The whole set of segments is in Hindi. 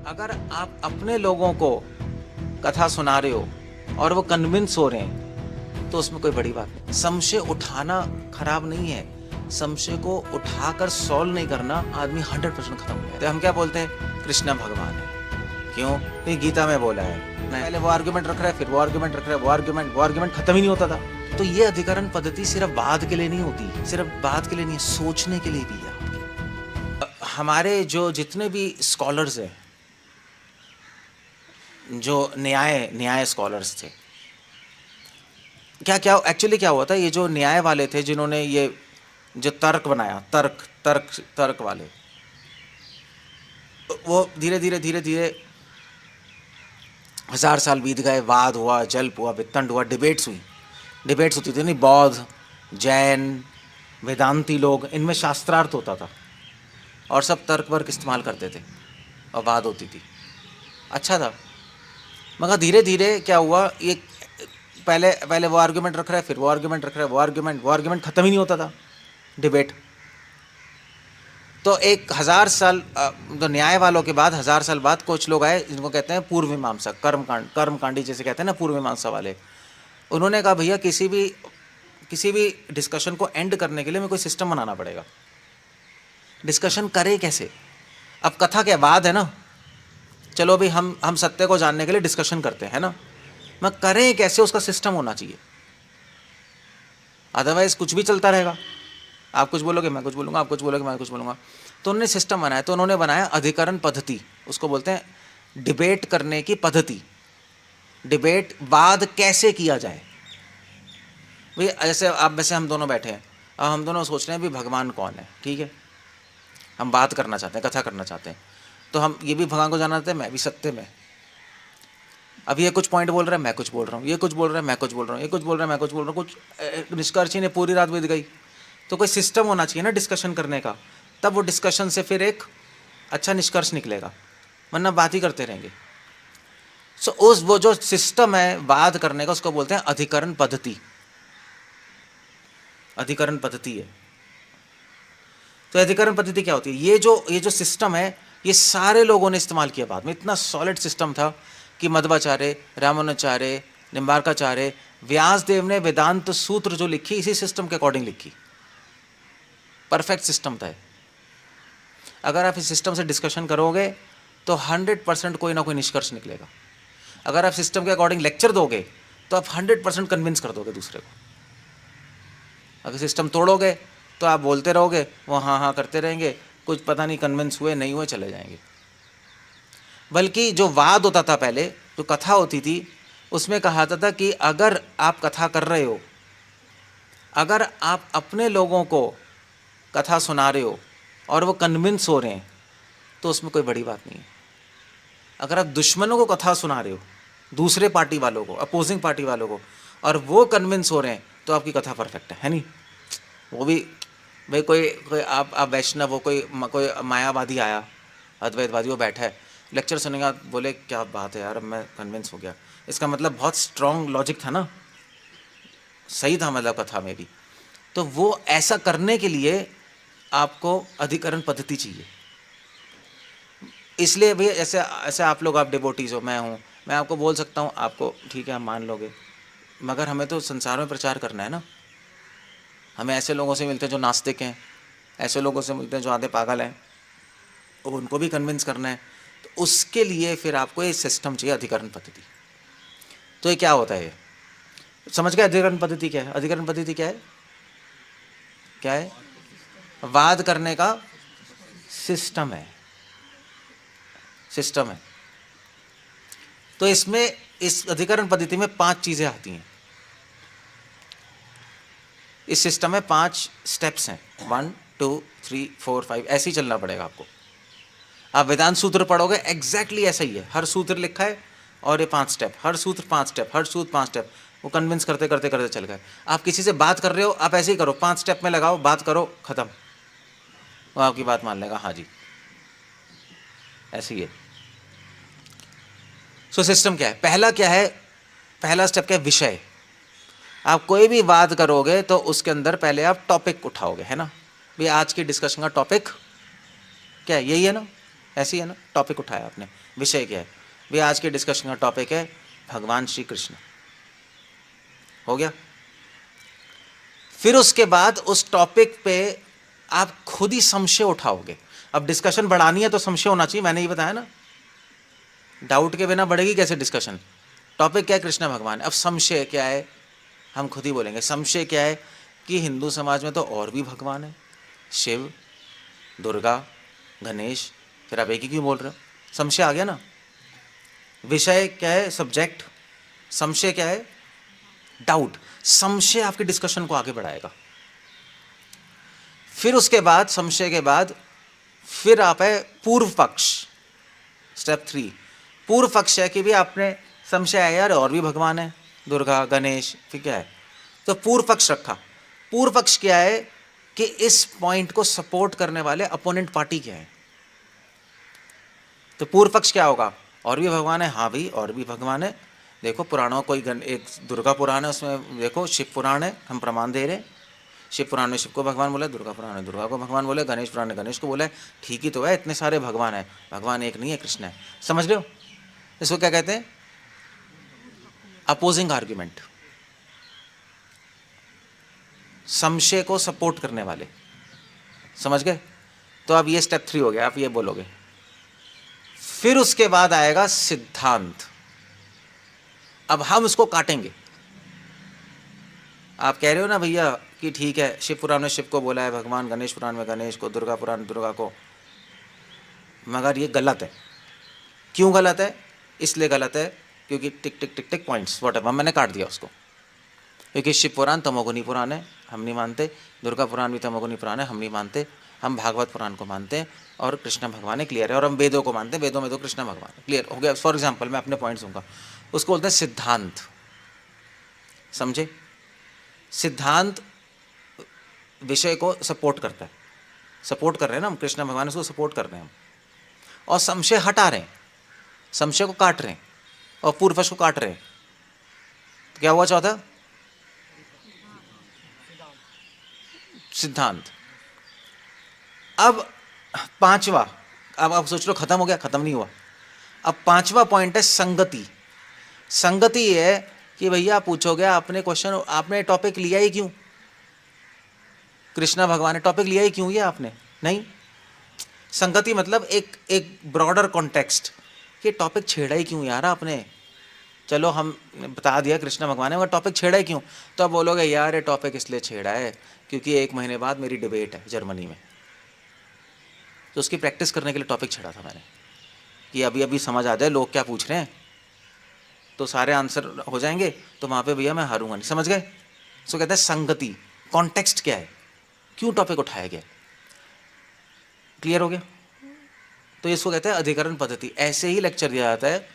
अगर आप अपने लोगों को कथा सुना रहे हो और वो कन्विंस हो रहे हैं तो उसमें कोई बड़ी बात नहीं। संशय उठाना खराब नहीं है, संशय को उठाकर सॉल्व नहीं करना आदमी 100% खत्म हो जाता है। तो हम क्या बोलते हैं, कृष्ण भगवान है। क्यों? तो गीता में बोला है। पहले वो आर्गुमेंट रख रहा है, फिर वो आर्गुमेंट रख रहा है, वो आर्गुमेंट खत्म ही नहीं होता था। तो ये अधिकरण पद्धति सिर्फ बात के लिए नहीं होती, सिर्फ बात के लिए नहीं, सोचने के लिए भी है आपके। हमारे जो जितने भी स्कॉलर्स हैं, जो न्याय स्कॉलर्स थे, क्या एक्चुअली क्या हुआ था, ये जो न्याय वाले थे जिन्होंने ये जो तर्क बनाया, तर्क वाले, वो धीरे धीरे 1000 साल बीत गए, वाद हुआ, जल्प हुआ, वितंड हुआ, डिबेट्स होती थी। नहीं, बौद्ध, जैन, वेदांती लोग, इनमें शास्त्रार्थ होता था और सब तर्क वर्क इस्तेमाल करते थे और बात होती थी, अच्छा था। मगर धीरे धीरे क्या हुआ, ये पहले वो आर्गुमेंट रख रहा है, फिर वो आर्गुमेंट रख रहा है, वो आर्गुमेंट खत्म ही नहीं होता था, डिबेट। तो 1000 साल, तो न्याय वालों के बाद 1000 साल बाद कुछ लोग आए जिनको कहते हैं पूर्व मीमांसा, कर्मकांडी जैसे कहते हैं ना, पूर्व मीमांसा वाले। उन्होंने कहा भैया किसी भी डिस्कशन को एंड करने के लिए हमें कोई सिस्टम बनाना पड़ेगा। डिस्कशन करें कैसे? अब कथा क्या, वाद है ना, चलो अभी हम सत्य को जानने के लिए डिस्कशन करते हैं ना, मैं करें कैसे, उसका सिस्टम होना चाहिए, अदरवाइज कुछ भी चलता रहेगा। आप कुछ बोलोगे मैं कुछ बोलूँगा, आप कुछ बोलोगे मैं कुछ बोलूँगा। तो उन्होंने सिस्टम बनाया, तो उन्होंने बनाया अधिकरण पद्धति, उसको बोलते हैं डिबेट करने की पद्धति। डिबेट, वाद कैसे किया जाए भाई, वैसे हम दोनों बैठे हैं, अब हम दोनों सोच रहे हैं भी भगवान कौन है, ठीक है, हम बात करना चाहते हैं, कथा करना चाहते हैं, तो हम ये भी भगवान को जानना चाहते हैं, मैं भी सत्य में। अब ये कुछ पॉइंट बोल रहा है, मैं कुछ बोल रहा हूँ, ये कुछ बोल रहा है, मैं कुछ बोल रहा हूँ, ये कुछ बोल रहा है, मैं कुछ बोल रहा हूँ, कुछ निष्कर्ष ही नहीं, पूरी रात बीत गई। तो कोई सिस्टम होना चाहिए ना डिस्कशन करने का, तब वो डिस्कशन से फिर एक अच्छा निष्कर्ष निकलेगा, वरना बात ही करते रहेंगे। सो वो जो सिस्टम है वाद करने का, उसको बोलते हैं अधिकरण पद्धति। अधिकरण पद्धति है। तो अधिकरण पद्धति क्या होती है? ये जो सिस्टम है, ये सारे लोगों ने इस्तेमाल किया बाद में। इतना सॉलिड सिस्टम था कि मध्वाचार्य, रामानुजाचार्य, निम्बार्काचार्य, व्यासदेव ने वेदांत सूत्र जो लिखी, इसी सिस्टम के अकॉर्डिंग लिखी। परफेक्ट सिस्टम था। अगर आप इस सिस्टम से डिस्कशन करोगे तो 100% कोई ना कोई निष्कर्ष निकलेगा। अगर आप सिस्टम के अकॉर्डिंग लेक्चर दोगे तो आप 100% कन्विंस कर दोगे दूसरे को। अगर सिस्टम तोड़ोगे तो आप बोलते रहोगे, वो हाँ करते रहेंगे, कुछ पता नहीं कन्विंस हुए नहीं हुए, चले जाएंगे। बल्कि जो वाद होता था पहले, जो कथा होती थी, उसमें कहा जाता था कि अगर आप कथा कर रहे हो, अगर आप अपने लोगों को कथा सुना रहे हो और वो कन्विंस हो रहे हैं तो उसमें कोई बड़ी बात नहीं है। अगर आप दुश्मनों को कथा सुना रहे हो, दूसरे पार्टी वालों को, अपोजिंग पार्टी वालों को, और वो कन्विंस हो रहे हैं, तो आपकी कथा परफेक्ट है नहीं? वो भी भाई कोई आप वैष्णव हो, कोई मायावादी आया, अद्वैतवादी, वो बैठा है, लेक्चर सुनेगा, बोले क्या बात है यार, मैं कन्विंस हो गया, इसका मतलब बहुत स्ट्रॉन्ग लॉजिक था ना, सही था मतलब कथा में भी। तो वो ऐसा करने के लिए आपको अधिकरण पद्धति चाहिए। इसलिए भैया ऐसे आप लोग, आप डिवोटीज हो, मैं हूँ, मैं आपको बोल सकता हूँ, आपको ठीक है आप मान लोगे, मगर हमें तो संसार में प्रचार करना है ना। हमें ऐसे लोगों से मिलते हैं जो नास्तिक हैं, ऐसे लोगों से मिलते हैं जो आधे पागल हैं, और उनको भी कन्विंस करना है। तो उसके लिए फिर आपको ये सिस्टम चाहिए, अधिकरण पद्धति। तो ये क्या होता है, ये समझ गए अधिकरण पद्धति क्या है? अधिकरण पद्धति क्या है? क्या है? वाद करने का सिस्टम है, सिस्टम है। तो इसमें, इस अधिकरण पद्धति में 5 चीजें आती हैं। इस सिस्टम में 5 स्टेप्स हैं, 1 2 3 4 5, ऐसे ही चलना पड़ेगा आपको। आप वेदांत सूत्र पढ़ोगे, एग्जैक्टली ऐसा ही है, हर सूत्र लिखा है और ये 5 स्टेप, हर सूत्र 5 स्टेप, हर सूत्र 5 स्टेप, वो कन्विंस करते करते करते चल गए। आप किसी से बात कर रहे हो, आप ऐसे ही करो, 5 स्टेप में लगाओ, बात करो, खत्म, वो आपकी बात मान लेगा, हाँ जी, ऐसे ही है। सो सिस्टम क्या है? पहला क्या है? पहला स्टेप क्या है? विषय। आप कोई भी बात करोगे तो उसके अंदर पहले आप टॉपिक उठाओगे, है ना? भाई आज की डिस्कशन का टॉपिक क्या है? यही है ना, ऐसी है ना, टॉपिक उठाया आपने, विषय क्या है भैया, आज के डिस्कशन का टॉपिक है भगवान श्री कृष्ण, हो गया। फिर उसके बाद उस टॉपिक पे आप खुद ही संशय उठाओगे। अब डिस्कशन बढ़ानी है तो संशय होना चाहिए, मैंने ये बताया ना, डाउट के बिना बढ़ेगी कैसे डिस्कशन। टॉपिक क्या है, कृष्ण भगवान। अब संशय क्या है, हम खुद ही बोलेंगे। संशय क्या है कि हिंदू समाज में तो और भी भगवान है, शिव, दुर्गा, गणेश, फिर आप एक ही क्यों बोल रहे हो, संशय आ गया ना। विषय क्या है, सब्जेक्ट। संशय क्या है, डाउट। संशय आपके डिस्कशन को आगे बढ़ाएगा। फिर उसके बाद, संशय के बाद फिर आप है पूर्व पक्ष, स्टेप 3। पूर्व पक्ष है कि भी आपने संशय है यार और भी भगवान है, दुर्गा, गणेश, फिर क्या है, तो पूर्व पक्ष रखा। पूर्व पक्ष क्या है कि इस पॉइंट को सपोर्ट करने वाले अपोनेंट पार्टी क्या है। तो पूर्व पक्ष क्या होगा, और भी भगवान है, हाँ भाई और भी भगवान है, देखो पुराणों कोई एक दुर्गा पुराण है, उसमें देखो शिव पुराण है, हम प्रमाण दे रहे हैं। शिव पुराण में शिव को भगवान बोला, दुर्गा पुराण में दुर्गा को भगवान बोले, गणेश पुराण में गणेश को बोला है। ठीक ही तो है, इतने सारे भगवान है, भगवान एक नहीं है, कृष्ण है। समझ रहे हो, इसको क्या कहते हैं, अपोजिंग आर्ग्यूमेंट, संशय को सपोर्ट करने वाले। समझ गए। तो अब ये स्टेप 3 हो गया, आप ये बोलोगे। फिर उसके बाद आएगा सिद्धांत। अब हम उसको काटेंगे। आप कह रहे हो ना भैया कि ठीक है, शिव पुराण में शिव को बोला है भगवान, गणेश पुराण में गणेश को, दुर्गा पुराण में दुर्गा को, मगर ये गलत है। क्यों गलत है, इसलिए गलत है क्योंकि टिक टिक टिक टिक पॉइंट्स व्हाटएवर, मैंने काट दिया उसको। क्योंकि शिव पुराण तमोगुनी पुराण है, हम नहीं मानते। दुर्गा पुराण भी तमोगुनी पुराण है, हम नहीं मानते। हम भागवत पुराण को मानते हैं और कृष्ण भगवान है, क्लियर है। और हम वेदों को मानते हैं, वेदों में तो कृष्ण भगवान है, क्लियर हो गया। फॉर एग्जाम्पल मैं अपने पॉइंट्स दूंगा, उसको बोलते हैं सिद्धांत। समझे, सिद्धांत विषय को सपोर्ट करता है, सपोर्ट कर रहे हैं ना हम, कृष्ण भगवान उसको सपोर्ट कर रहे हैं हम, और संशय हटा रहे हैं, संशय को काट रहे हैं और पूर्वज को काट रहे हैं। तो क्या हुआ चौथा, सिद्धांत। अब पांचवा, अब आप सोच लो खत्म हो गया, खत्म नहीं हुआ। अब पांचवा पॉइंट है संगति। संगति है कि भैया पूछोगे, आपने क्वेश्चन, आपने टॉपिक लिया ही क्यों, कृष्णा भगवान ने टॉपिक लिया ही क्यों, ये आपने नहीं। संगति मतलब एक ब्रॉडर कॉन्टेक्स्ट, कि टॉपिक छेड़ा ही क्यों यार आपने। चलो हम बता दिया कृष्ण भगवान ने, मगर टॉपिक छेड़ा ही क्यों। तो आप बोलोगे यार ये टॉपिक इसलिए छेड़ा है क्योंकि 1 महीने बाद मेरी डिबेट है जर्मनी में, तो उसकी प्रैक्टिस करने के लिए टॉपिक छेड़ा था मैंने, कि अभी अभी समझ आ जाए लोग क्या पूछ रहे हैं, तो सारे आंसर हो जाएंगे, तो वहाँ पे भैया मैं हारूंगा नहीं। समझ गए। सो कहते हैं संगति, कॉन्टेक्स्ट क्या है, क्यों टॉपिक उठाया गया, क्लियर हो गया। तो इसको कहते हैं अधिकरण पद्धति। ऐसे ही लेक्चर दिया जाता है,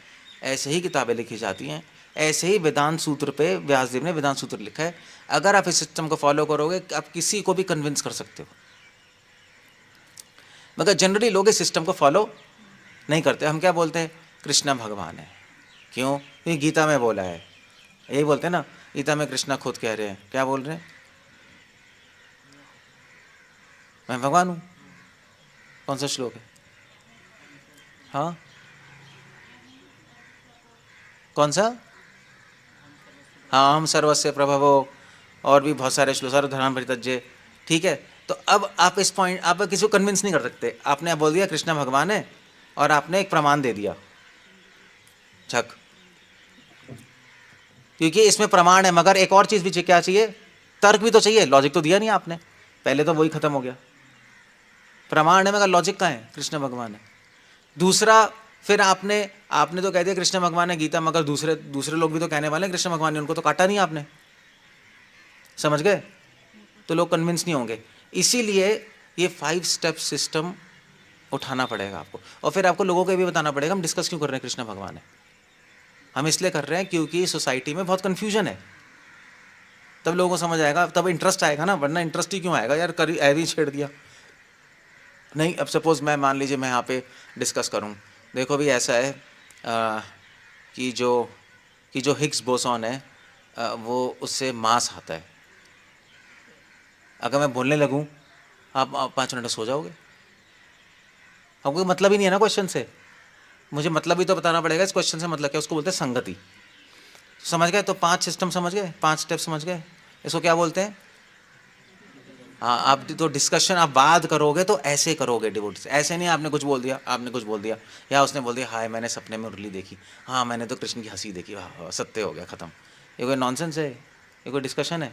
ऐसे ही किताबें लिखी जाती हैं, ऐसे ही वेदांत सूत्र पे व्यासदेव ने वेदांत सूत्र लिखा है। अगर आप इस सिस्टम को फॉलो करोगे, आप किसी को भी कन्विंस कर सकते हो, मगर जनरली लोग इस सिस्टम को फॉलो नहीं करते। हम क्या बोलते हैं, कृष्णा भगवान है, क्यों, क्योंकि गीता में बोला है, यही बोलते हैं ना, गीता में कृष्णा खुद कह रहे हैं, क्या बोल रहे हैं, मैं भगवान हूँ। कौन सा श्लोक है, हाँ कौन सा, हाँ हम सर्वस्य प्रभवो, और भी बहुत सारे श्लोक, सर्वधर्मान् परित्यज्य। ठीक है, तो अब आप इस पॉइंट, आप किसी को कन्विंस नहीं कर सकते। आपने बोल दिया कृष्णा भगवान है और आपने एक प्रमाण दे दिया, झक, क्योंकि इसमें प्रमाण है, मगर एक और चीज़ भी क्या चाहिए, तर्क भी तो चाहिए। लॉजिक तो दिया नहीं आपने, पहले तो वही खत्म हो गया। प्रमाण है मगर लॉजिक कहाँ है, कृष्ण भगवान है। दूसरा, फिर आपने तो कह दिया कृष्ण भगवान है गीता, मगर दूसरे लोग भी तो कहने वाले हैं कृष्ण भगवान ने, उनको तो काटा नहीं आपने। समझ गए, तो लोग कन्विंस नहीं होंगे। इसीलिए ये 5 स्टेप सिस्टम उठाना पड़ेगा आपको, और फिर आपको लोगों को ये भी बताना पड़ेगा हम डिस्कस क्यों कर रहे हैं कृष्ण भगवान है। हम इसलिए कर रहे हैं क्योंकि सोसाइटी में बहुत कन्फ्यूजन है, तब लोगों को समझ आएगा, तब इंटरेस्ट आएगा ना, वरना इंटरेस्ट ही क्यों आएगा यार, करी ऐसे ही छेड़ दिया। नहीं, अब सपोज मैं, मान लीजिए मैं यहाँ पे डिस्कस करूँ, देखो भी ऐसा है कि जो हिग्स बोसॉन है वो, उससे मास आता है। अगर मैं बोलने लगूँ, आप 5 मिनट में सो जाओगे, हमको मतलब ही नहीं है ना क्वेश्चन से, मुझे मतलब ही तो बताना पड़ेगा इस क्वेश्चन से मतलब क्या, उसको बोलते हैं संगति। समझ गए? तो 5 सिस्टम समझ गए, 5 स्टेप समझ गए। इसको क्या बोलते हैं? हाँ, आप तो डिस्कशन आप बात करोगे तो ऐसे करोगे डिवोटी से, ऐसे नहीं आपने कुछ बोल दिया, आपने कुछ बोल दिया, या उसने बोल दिया हाय मैंने सपने में मुरली देखी, हाँ मैंने तो कृष्ण की हंसी देखी, हाँ सत्य हो गया, ख़त्म। ये कोई नॉनसेंस है? ये कोई डिस्कशन है?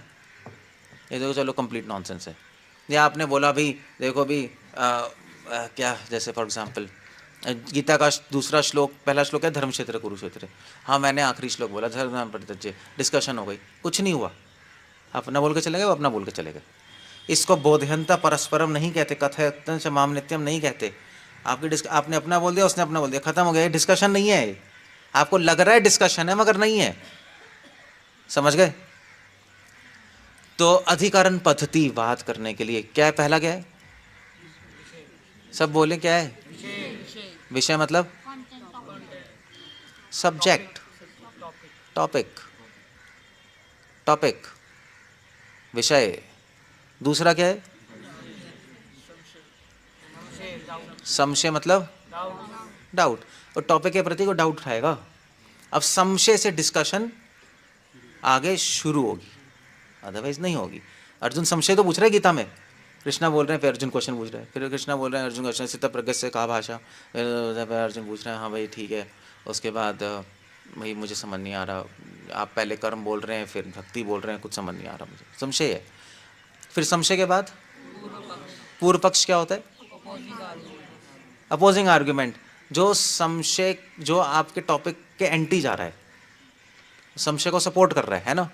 ये देखो चलो कंप्लीट नॉनसेंस है। या आपने बोला भाई देखो भी क्या, जैसे फॉर एग्जांपल गीता का दूसरा श्लोक, पहला श्लोक है धर्म क्षेत्र कुरुक्षेत्र, हाँ मैंने आखिरी श्लोक बोला धर्म परित्यज्य, डिस्कशन हो गई, कुछ नहीं हुआ, अपना बोल के चले गए, वो अपना बोल के चले गए। इसको बोधयंता परस्परम नहीं कहते, कथयंत माम नित्यम नहीं कहते। आपने अपना बोल दिया, उसने अपना बोल दिया, खत्म हो गया, ये डिस्कशन नहीं है। आपको लग रहा है डिस्कशन है मगर नहीं है, समझ गए? तो अधिकरण पद्धति बात करने के लिए क्या है? पहला क्या है? सब बोले क्या है? विषय मतलब सब्जेक्ट, टॉपिक, टॉपिक विषय। दूसरा क्या है? संशय मतलब डाउट, और टॉपिक के प्रति को डाउट उठाएगा। अब संशय से डिस्कशन आगे शुरू होगी, अदरवाइज नहीं होगी। अर्जुन संशय तो पूछ रहे हैं गीता में, कृष्णा बोल रहे हैं, फिर अर्जुन क्वेश्चन पूछ रहे हैं, फिर कृष्णा बोल रहे हैं, अर्जुन क्वेश्चन सिद्ध प्रगत से कहा भाषा, फिर अर्जुन पूछ रहे हैं हाँ भाई ठीक है, उसके बाद भाई मुझे समझ नहीं आ रहा, आप पहले कर्म बोल रहे हैं फिर भक्ति बोल रहे हैं, कुछ समझ नहीं आ रहा मुझे, संशय है। फिर संशय के बाद पूर्व पक्ष क्या होता है? अपोजिंग आर्ग्यूमेंट, जो संशय, जो आपके टॉपिक के एंटी जा रहा है, संशय को सपोर्ट कर रहा है ना।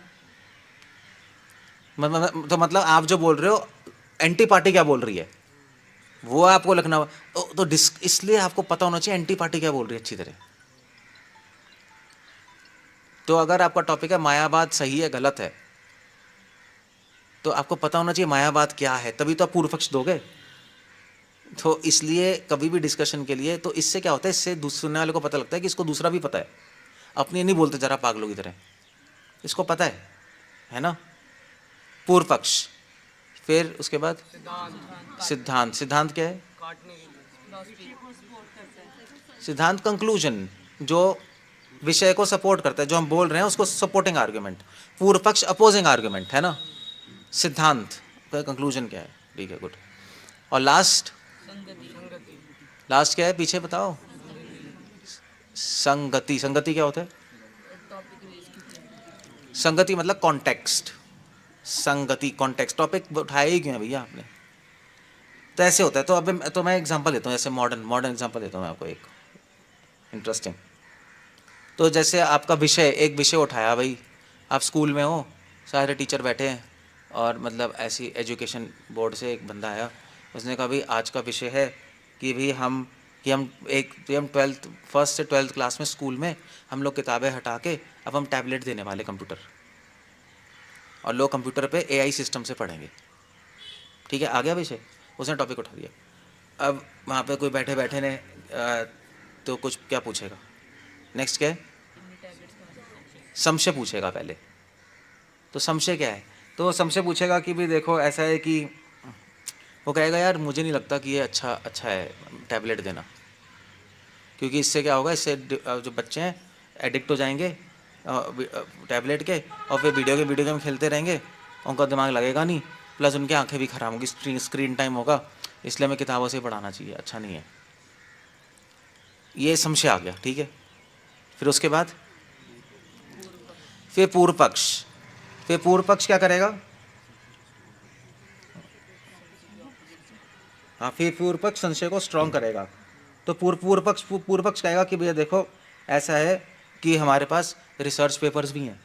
तो मतलब आप जो बोल रहे हो, एंटी पार्टी क्या बोल रही है वो आपको लिखना हो, तो इसलिए आपको पता होना चाहिए एंटी पार्टी क्या बोल रही है अच्छी तरह। तो अगर आपका टॉपिक है मायावाद सही है गलत है, तो आपको पता होना चाहिए मायावाद क्या है, तभी तो आप पूर्व पक्ष दोगे। तो इसलिए कभी भी डिस्कशन के लिए, तो इससे क्या होता है, इससे सुनने वाले को पता लगता है कि इसको दूसरा भी पता है, अपनी नहीं बोलते जरा पागलों की तरह, इसको पता है ना। पूर्व पक्ष, फिर उसके बाद सिद्धांत। सिद्धांत क्या है? सिद्धांत कंक्लूजन, जो विषय को सपोर्ट करता है, जो हम बोल रहे हैं उसको सपोर्टिंग आर्ग्यूमेंट। पूर्व पक्ष अपोजिंग आर्ग्यूमेंट है ना। सिद्धांत का कंक्लूजन क्या है? ठीक है, गुड। और लास्ट, लास्ट क्या है पीछे बताओ? संगति। संगति क्या होता है? संगति मतलब कॉन्टेक्स्ट, संगति कॉन्टेक्स्ट। टॉपिक उठाया ही क्यों है भैया आपने? तो ऐसे होता है। तो अब तो मैं एग्जांपल देता हूँ, जैसे मॉडर्न एग्जांपल देता हूँ मैं आपको एक इंटरेस्टिंग। तो जैसे आपका विषय, एक विषय उठाया भाई, आप स्कूल में हो, सारे टीचर बैठे हैं, और मतलब ऐसी एजुकेशन बोर्ड से एक बंदा आया, उसने कहा भाई आज का विषय है कि भाई हम 12th फर्स्ट से 12th क्लास में स्कूल में हम लोग किताबें हटा के अब हम टैबलेट देने वाले कंप्यूटर, और लोग कंप्यूटर पे AI सिस्टम से पढ़ेंगे। ठीक है, आ गया विषय, उसने टॉपिक उठा दिया। अब वहाँ पे कोई बैठे बैठे ने तो कुछ क्या पूछेगा, नेक्स्ट क्या है? संशय पूछेगा पहले। तो संशय क्या है? तो संशय पूछेगा कि भाई देखो ऐसा है कि, वो कहेगा यार मुझे नहीं लगता कि ये अच्छा है टैबलेट देना, क्योंकि इससे क्या होगा, इससे जो बच्चे हैं एडिक्ट हो जाएंगे टैबलेट के, और फिर वीडियो गेम खेलते रहेंगे, उनका दिमाग लगेगा नहीं, प्लस उनकी आंखें भी खराब होंगी, स्क्रीन टाइम होगा, इसलिए हमें किताबों से पढ़ाना चाहिए, अच्छा नहीं है। ये संशय आ गया, ठीक है। फिर उसके बाद फिर पूर्व पक्ष। फिर पूर्व पक्ष क्या करेगा? हाँ, फिर पूर्व पक्ष संशय को स्ट्रॉन्ग करेगा। तो पूर्व पक्ष कहेगा कि भैया देखो ऐसा है कि हमारे पास रिसर्च पेपर्स भी हैं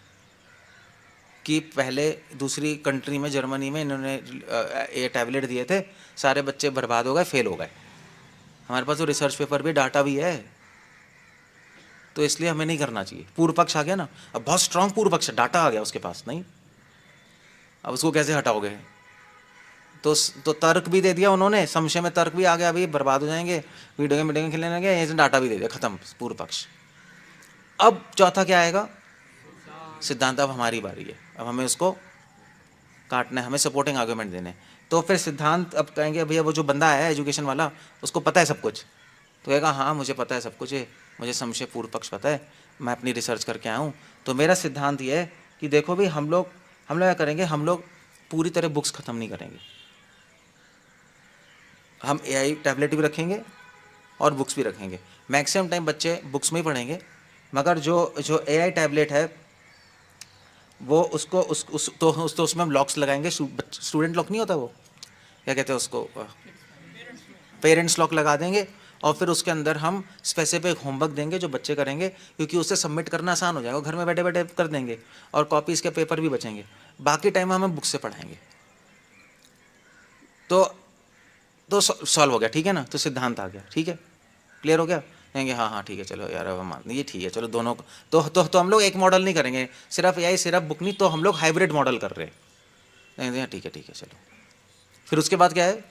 कि पहले दूसरी कंट्री में, जर्मनी में, इन्होंने ये टैबलेट दिए थे, सारे बच्चे बर्बाद हो गए, फेल हो गए, हमारे पास तो रिसर्च पेपर भी, डाटा भी है, तो इसलिए हमें नहीं करना चाहिए। पूर्व पक्ष आ गया ना। अब बहुत स्ट्रांग पूर्व पक्ष, डाटा आ गया उसके पास, नहीं, अब उसको कैसे हटाओगे? तो तर्क भी दे दिया उन्होंने, संशय में तर्क भी आ गया, अभी बर्बाद हो जाएंगे, वीडियो गेम खेलने लगे, ऐसे डाटा भी दे दिया, खत्म पूर्व पक्ष। अब चौथा क्या आएगा? सिद्धांत। अब हमारी बारी है, अब हमें उसको काटना है, हमें सपोर्टिंग आर्गुमेंट देने। तो फिर सिद्धांत अब कहेंगे भैया वो जो बंदा है एजुकेशन वाला, उसको पता है सब कुछ, तो कहेगा हाँ मुझे पता है सब कुछ है, मुझे संशय पूर्व पक्ष पता है, मैं अपनी रिसर्च करके आया हूँ। तो मेरा सिद्धांत ये है कि देखो भाई हम लोग क्या करेंगे, हम लोग पूरी तरह बुक्स ख़त्म नहीं करेंगे। हम AI टैबलेट भी रखेंगे और बुक्स भी रखेंगे। मैक्सिमम टाइम बच्चे बुक्स में ही पढ़ेंगे, मगर जो AI टैबलेट है वो उसको तो उसमें हम लॉक्स लगाएंगे। स्टूडेंट लॉक नहीं होता, वो क्या कहते हैं उसको, पेरेंट्स लॉक लगा देंगे। और फिर उसके अंदर हम स्पेसिफिक होमवर्क देंगे जो बच्चे करेंगे, क्योंकि उससे सबमिट करना आसान हो जाएगा, घर में बैठे बैठे कर देंगे और कॉपीज़ के पेपर भी बचेंगे। बाकी टाइम हमें बुक से पढ़ाएंगे। तो सॉल्व हो गया, ठीक है ना। तो सिद्धांत आ गया, ठीक है, क्लियर हो गया। कहेंगे हाँ हाँ ठीक है चलो यार अब मान ये ठीक है चलो दोनों को। तो हम लोग एक मॉडल नहीं करेंगे सिर्फ AI सिर्फ बुक नहीं, तो हम लोग हाइब्रिड मॉडल कर रहे हैं। ठीक है चलो। फिर उसके बाद क्या है,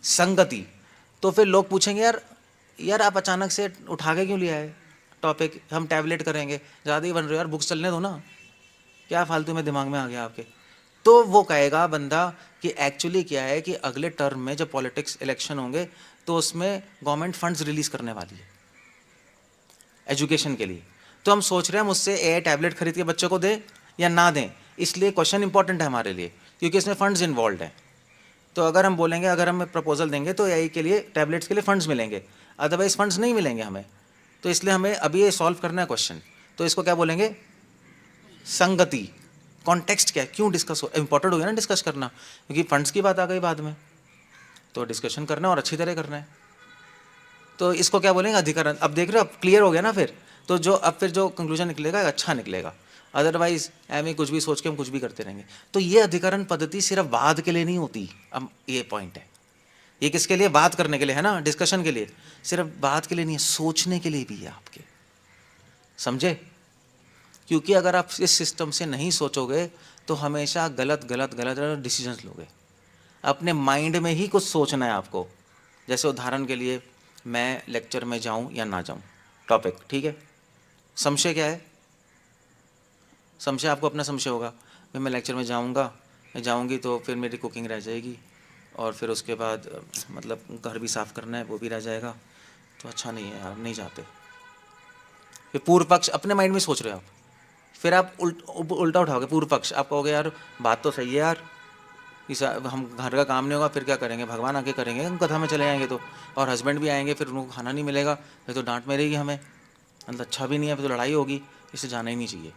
संगति। तो फिर लोग पूछेंगे यार आप अचानक से उठा के क्यों लिया है टॉपिक, हम टैबलेट करेंगे, ज़्यादा ही बन रहे हो यार, बुक्स चलने दो ना, क्या फालतू में दिमाग में आ गया आपके। तो वो कहेगा बंदा कि एक्चुअली क्या है कि अगले टर्म में जब पॉलिटिक्स इलेक्शन होंगे तो उसमें गवर्नमेंट फंड्स रिलीज़ करने वाली है एजुकेशन के लिए। तो हम सोच रहे हैं मुझसे AI टैबलेट खरीद के बच्चों को दें या ना दें, इसलिए क्वेश्चन इंपॉर्टेंट है हमारे लिए, क्योंकि इसमें फंड्स इन्वॉल्व हैं। तो अगर हम बोलेंगे, अगर हम प्रपोजल देंगे तो AI के लिए टैबलेट्स के लिए फंड्स मिलेंगे, अदरवाइज फंड्स नहीं मिलेंगे हमें। तो इसलिए हमें अभी ये सॉल्व करना है क्वेश्चन। तो इसको क्या बोलेंगे, संगति। कॉन्टेक्स्ट क्या है, क्यों डिस्कस हो, इंपॉर्टेंट हो गया ना डिस्कस करना, क्योंकि फंड्स की बात आ गई बाद में, तो डिस्कशन करना है और अच्छी तरह करना है। तो इसको क्या बोलेंगे, अधिकरण। अब देख रहे हो, अब क्लियर हो गया ना। फिर तो फिर जो कंक्लूजन निकलेगा अच्छा निकलेगा, अदरवाइज एम कुछ भी सोच के हम कुछ भी करते रहेंगे। तो ये अधिकरण पद्धति सिर्फ वाद के लिए नहीं होती। अब ये पॉइंट है, ये किसके लिए, बात करने के लिए है ना, डिस्कशन के लिए। सिर्फ बात के लिए नहीं है, सोचने के लिए भी है आपके, समझे। क्योंकि अगर आप इस सिस्टम से नहीं सोचोगे तो हमेशा गलत गलत गलत डिसीजंस लोगे। अपने माइंड में ही कुछ सोचना है आपको। जैसे उदाहरण के लिए, मैं लेक्चर में जाऊं या ना जाऊं, टॉपिक, ठीक है। संशय क्या है, संशय आपको अपना संशय होगा, भाई मैं लेक्चर में जाऊंगी तो फिर मेरी कुकिंग रह जाएगी, और फिर उसके बाद मतलब घर भी साफ़ करना है, वो भी रह जाएगा, तो अच्छा नहीं है यार, नहीं जाते। फिर पूर्व पक्ष अपने माइंड में सोच रहे हो आप, फिर आप उल्टा उठाओगे पूर्व पक्ष। आप कहोगे यार बात तो सही है यार, इस हम घर का काम नहीं होगा फिर क्या करेंगे, भगवान आके करेंगे, हम कथा में चले जाएंगे तो, और हस्बैंड भी आएंगे फिर उनको खाना नहीं मिलेगा, फिर तो डांट मिलेगी हमें, मतलब अच्छा भी नहीं है, फिर तो लड़ाई होगी, इससे जाना ही नहीं चाहिए।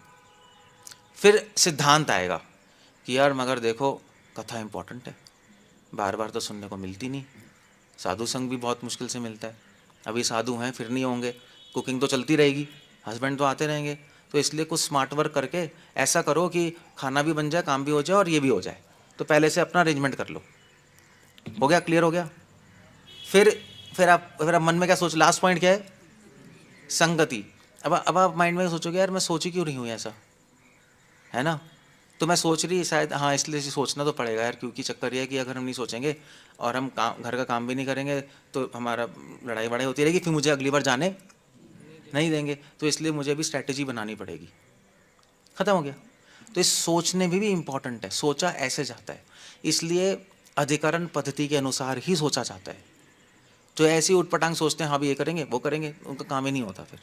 फिर सिद्धांत आएगा कि यार मगर देखो कथा इंपॉर्टेंट है, बार बार तो सुनने को मिलती नहीं, साधु संग भी बहुत मुश्किल से मिलता है, अभी साधु हैं फिर नहीं होंगे, कुकिंग तो चलती रहेगी, हस्बैंड तो आते रहेंगे, तो इसलिए कुछ स्मार्ट वर्क करके ऐसा करो कि खाना भी बन जाए, काम भी हो जाए और ये भी हो जाए, तो पहले से अपना अरेंजमेंट कर लो। हो गया, क्लियर हो गया। फिर आप मन में क्या सोच, लास्ट पॉइंट क्या है, संगति। अब आप माइंड में सोचोगे यार मैं सोच ही क्यों रही हूँ ऐसा, है ना। तो मैं सोच रही शायद हाँ इसलिए सोचना तो पड़ेगा यार, क्योंकि चक्कर ये है कि अगर हम नहीं सोचेंगे और हम घर का काम भी नहीं करेंगे तो हमारा लड़ाई वड़ाई होती रहेगी, फिर मुझे अगली बार जाने नहीं देंगे, तो इसलिए मुझे भी स्ट्रैटेजी बनानी पड़ेगी। ख़त्म हो गया। तो इस सोचने में भी इम्पॉर्टेंट है, सोचा ऐसे जाता है, इसलिए अधिकरण पद्धति के अनुसार ही सोचा जाता है। तो ऐसी उटपटांग सोचते हैं हाँ भी ये करेंगे वो करेंगे, उनका काम ही नहीं होता फिर,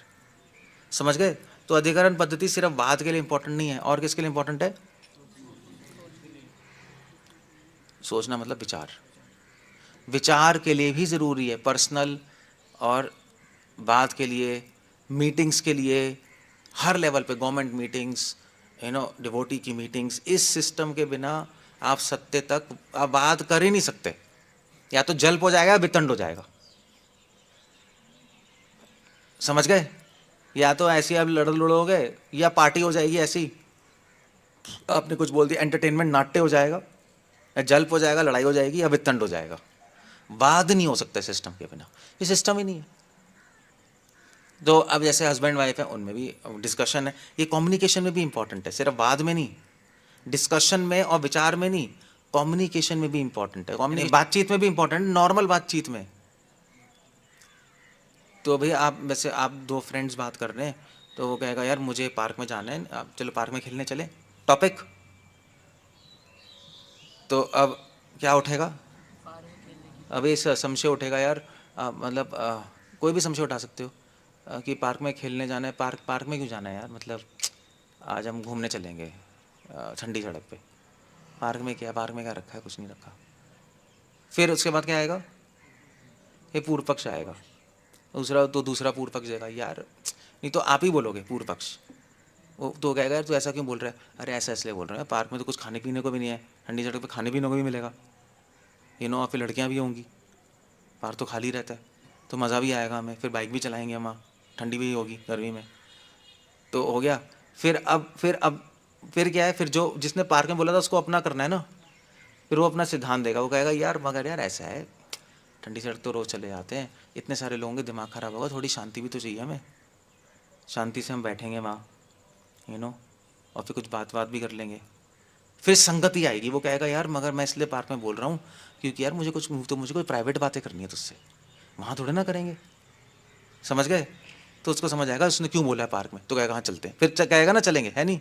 समझ गए। तो अधिकरण पद्धति सिर्फ बात के लिए इंपॉर्टेंट नहीं है, और किसके लिए इंपॉर्टेंट है, सोचना मतलब विचार, विचार के लिए भी ज़रूरी है, पर्सनल और बात के लिए, मीटिंग्स के लिए, हर लेवल पे, गवर्नमेंट मीटिंग्स, डिवोटी की मीटिंग्स, इस सिस्टम के बिना आप सत्य तक आप बात कर ही नहीं सकते, या तो जल्प हो जाएगा, वितंड हो जाएगा, समझ गए। या तो ऐसी आप लड़ोगे या पार्टी हो जाएगी ऐसी, आपने कुछ बोल दिया, एंटरटेनमेंट नाट्य हो जाएगा, या जल्प हो जाएगा, लड़ाई हो जाएगी, या वितंड हो जाएगा। वाद नहीं हो सकता सिस्टम के बिना, ये सिस्टम ही नहीं है। तो अब जैसे हस्बैंड वाइफ है उनमें भी डिस्कशन है, ये कम्युनिकेशन में भी इंपॉर्टेंट है, सिर्फ वाद में नहीं, डिस्कशन में और विचार में नहीं, कम्युनिकेशन में भी इंपॉर्टेंट है, बातचीत में भी इंपॉर्टेंट, नॉर्मल बातचीत में। तो भाई आप वैसे आप दो फ्रेंड्स बात कर रहे हैं, तो वो कहेगा यार मुझे पार्क में जाना है, आप चलो पार्क में खेलने चले, टॉपिक। तो अब क्या उठेगा, अब इस संशय उठेगा यार, मतलब कोई भी संशय उठा सकते हो कि पार्क में खेलने जाना है, पार्क में क्यों जाना है यार, मतलब आज हम घूमने चलेंगे ठंडी सड़क पे, पार्क में क्या रखा है, कुछ नहीं रखा। फिर उसके बाद क्या आएगा, ये पूर्व पक्ष आएगा, दूसरा पूर्व पक्ष देगा, यार नहीं तो आप ही बोलोगे पूर्व पक्ष, वो तो कहेगा यार तू ऐसा क्यों बोल रहा है, अरे ऐसा इसलिए बोल रहा है, पार्क में तो कुछ खाने पीने को भी नहीं है, ठंडी सड़क पे खाने पीने को भी मिलेगा, और फिर लड़कियाँ भी होंगी, पार्क तो खाली रहता है, तो मज़ा भी आएगा हमें, फिर बाइक भी चलाएंगे हम, ठंडी भी होगी गर्मी में, तो हो गया। फिर क्या है, फिर जो जिसने पार्क में बोला था उसको अपना करना है ना, फिर वो अपना सिद्धांत देगा, वो कहेगा यार मगर यार ऐसा है, ठंडी सड़क तो रोज़ चले जाते हैं, इतने सारे लोगों के दिमाग ख़राब होगा, थोड़ी शांति भी तो चाहिए हमें, शांति से हम बैठेंगे वहाँ, और फिर कुछ बात भी कर लेंगे, फिर संगति आएगी, वो कहेगा यार मगर मैं इसलिए पार्क में बोल रहा हूँ क्योंकि यार मुझे कोई प्राइवेट बातें करनी है तुझसे, वहाँ थोड़े ना करेंगे, समझ गए। तो उसको समझ आएगा उसने क्यों बोला है पार्क में, तो कहेगा हाँ चलते हैं, फिर कहेगा ना चलेंगे, है नहीं,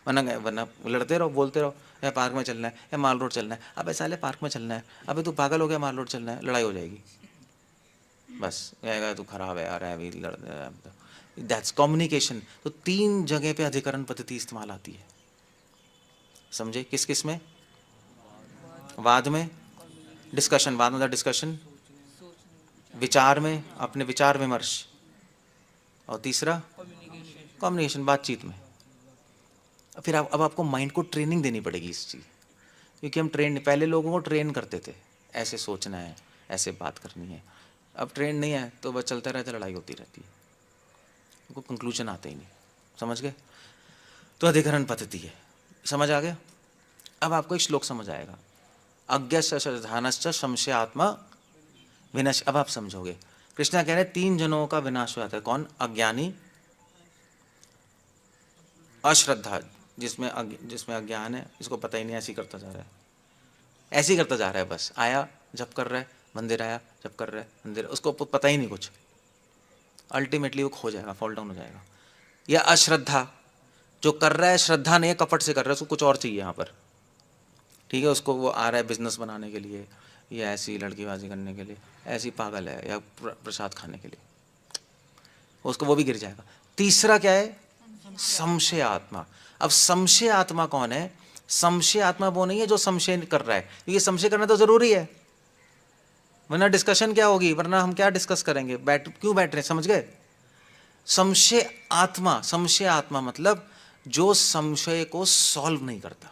वरना लड़ते रहो, बोलते रहो, या पार्क में चलना है या माल रोड चलना है, अबे साले पार्क में चलना है, अबे तू पागल हो गया, माल रोड चलना है, लड़ाई हो जाएगी, बस कहेगा तू खराब है यार, अभी दैट्स कम्युनिकेशन। तो 3 जगह पे अधिकरण पद्धति इस्तेमाल आती है, समझे, किस किस में, वाद में, डिस्कशन, वाद मतलब डिस्कशन, विचार में अपने विचार विमर्श, और तीसरा कम्युनिकेशन, बातचीत में। फिर अब आपको माइंड को ट्रेनिंग देनी पड़ेगी इस चीज़, क्योंकि हम पहले लोगों को ट्रेन करते थे, ऐसे सोचना है, ऐसे बात करनी है, अब ट्रेन नहीं है तो बस चलता रहता, लड़ाई होती रहती है, उनको कंक्लूजन आते ही नहीं, समझ गए। तो अधिकरण पद्धति है, समझ आ गया। अब आपको एक श्लोक समझ आएगा, अज्ञस्य श्रद्धानश्च संशयात्मा विनाश। अब आप समझोगे, कृष्णा कह रहे 3 जनों का विनाश हो जाता है, कौन, अज्ञानी, अश्रद्धा, जिसमें अज्ञान है, इसको पता ही नहीं, ऐसे ही करता जा रहा है, ऐसे ही करता जा रहा है, बस आया जप कर रहा है, मंदिर आया जप कर रहा है, मंदिर, उसको पता ही नहीं कुछ, अल्टीमेटली वो खो जाएगा, फॉल डाउन हो जाएगा। या अश्रद्धा, जो कर रहा है श्रद्धा नहीं है, कपट से कर रहा है, उसको कुछ और चाहिए यहाँ पर, ठीक है, उसको वो आ रहा है बिजनेस बनाने के लिए, या ऐसी लड़कीबाजी करने के लिए, ऐसी पागल है, या प्रसाद खाने के लिए, उसको वो भी गिर जाएगा। तीसरा क्या है, संशय आत्मा। अब संशय आत्मा कौन है, संशय आत्मा वो नहीं है जो संशय कर रहा है, क्योंकि संशय करना तो जरूरी है, वरना डिस्कशन क्या होगी, वरना हम क्या डिस्कस करेंगे, क्यों बैठ रहे हैं, समझ गए। संशय आत्मा मतलब जो संशय को सॉल्व नहीं करता,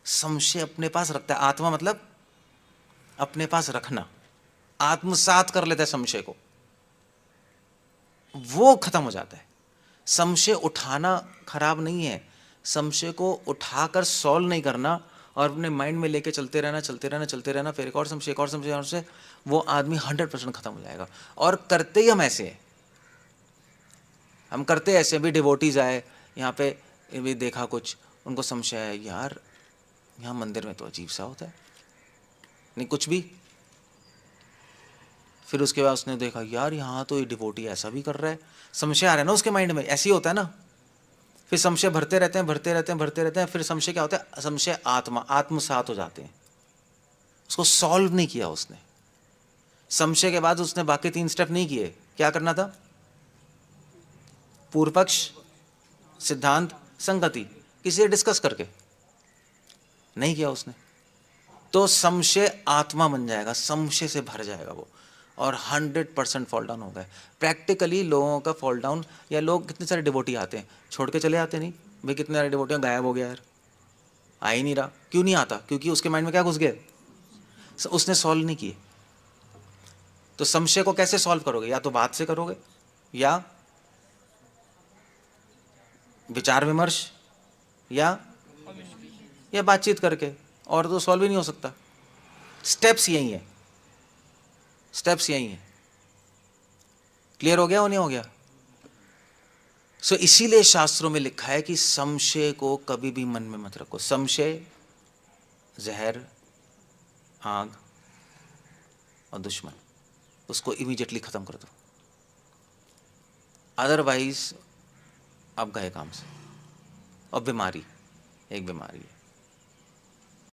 संशय अपने पास रखता है, आत्मा मतलब अपने पास रखना, आत्मसात कर लेता है संशय को, वो खत्म हो जाता है। संशय उठाना खराब नहीं है, संशय को उठाकर सॉल्व नहीं करना और अपने माइंड में लेके चलते रहना, फिर एक और संशय, एक और संशय, वो आदमी 100% खत्म हो जाएगा। और करते ही हम ऐसे हैं, हम करते ऐसे भी, डिवोटीज आए यहाँ पे भी देखा कुछ, उनको संशय है यार यहाँ मंदिर में तो अजीब सा होता है, नहीं कुछ भी, फिर उसके बाद उसने देखा यार यहाँ तो ये डिवोटी ऐसा भी कर रहा है, संशय आ रहा है ना उसके माइंड में, ऐसे ही होता है ना, फिर संशय भरते रहते हैं, फिर संशय क्या होता है, संशय आत्मसात हो जाते हैं, उसको सॉल्व नहीं किया उसने। संशय के बाद उसने बाकी 3 स्टेप नहीं किए, क्या करना था, पूर्व पक्ष, सिद्धांत, संगति, किसी से डिस्कस करके, नहीं किया उसने, तो संशय आत्मा बन जाएगा, संशय से भर जाएगा वो, और 100% फॉल डाउन हो गए। प्रैक्टिकली लोगों का फॉल डाउन, या लोग कितने सारे डिवोटी आते हैं छोड़ के चले जाते, नहीं भाई कितने सारे डिवोटी गायब हो गया यार, आ ही नहीं रहा, क्यों नहीं आता, क्योंकि उसके माइंड में क्या घुस गए, उसने सॉल्व नहीं किए। तो संशय को कैसे सॉल्व करोगे, या तो बात से करोगे, या विचार विमर्श, या बातचीत करके, और तो सॉल्व ही नहीं हो सकता। स्टेप्स यही है, स्टेप्स यही है। क्लियर हो गया हो नहीं हो गया। सो इसीलिए शास्त्रों में लिखा है कि संशय को कभी भी मन में मत रखो। संशय जहर, आग और दुश्मन, उसको इमीडिएटली खत्म कर दो, अदरवाइज आप गए काम से। और बीमारी, एक बीमारी है,